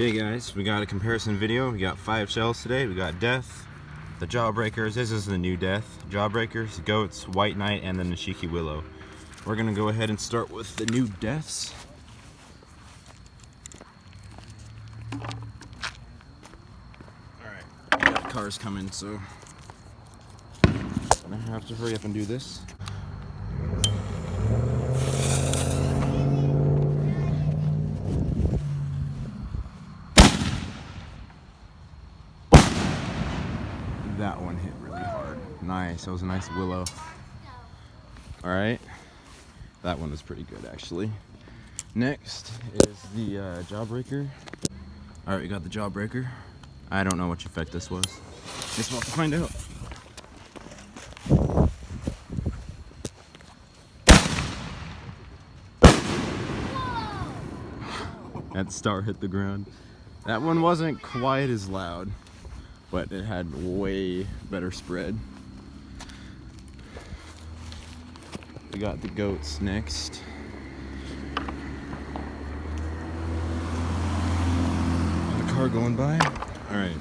Okay guys, we got a comparison video. We got 5 shells today. We got Death, the Jawbreakers, this is the new Death, Jawbreakers, Goats, White Knight, and the Nishiki Willow. We're gonna go ahead and start with the new Deaths. Alright, got cars coming, so I'm gonna have to hurry up and do this. That one hit really hard. Nice, that was a nice willow. Alright, that one was pretty good actually. Next is the Jawbreaker. Alright, we got the Jawbreaker. I don't know which effect this was. Guess we'll have to find out. That star hit the ground. That one wasn't quite as loud, but it had way better spread. We got the Goats next. Got a car going by. Alright.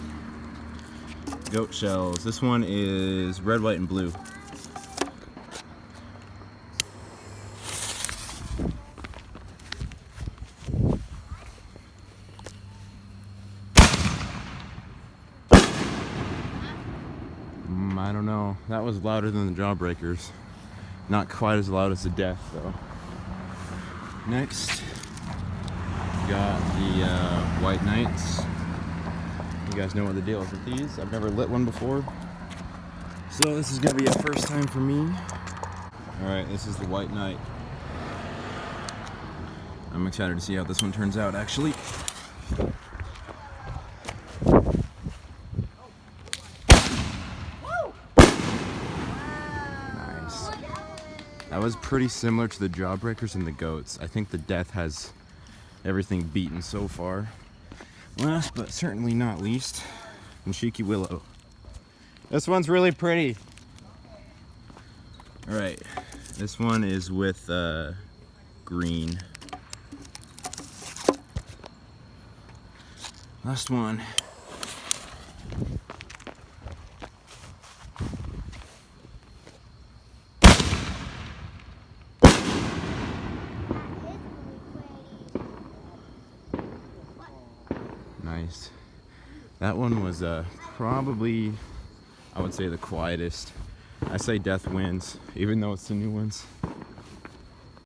Goat shells. This one is red, white, and blue. I don't know. That was louder than the Jawbreakers. Not quite as loud as the Death, though. Next, we got the White Knights. You guys know what the deal is with these. I've never lit one before, so this is gonna be a first time for me. Alright, this is the White Knight. I'm excited to see how this one turns out, actually. That was pretty similar to the Jawbreakers and the Goats. I think the Death has everything beaten so far. Last but certainly not least, Nishiki Willow. This one's really pretty. Alright, this one is with green. Last one. Nice. That one was probably, I would say, the quietest. I say Death wins, even though it's the new ones.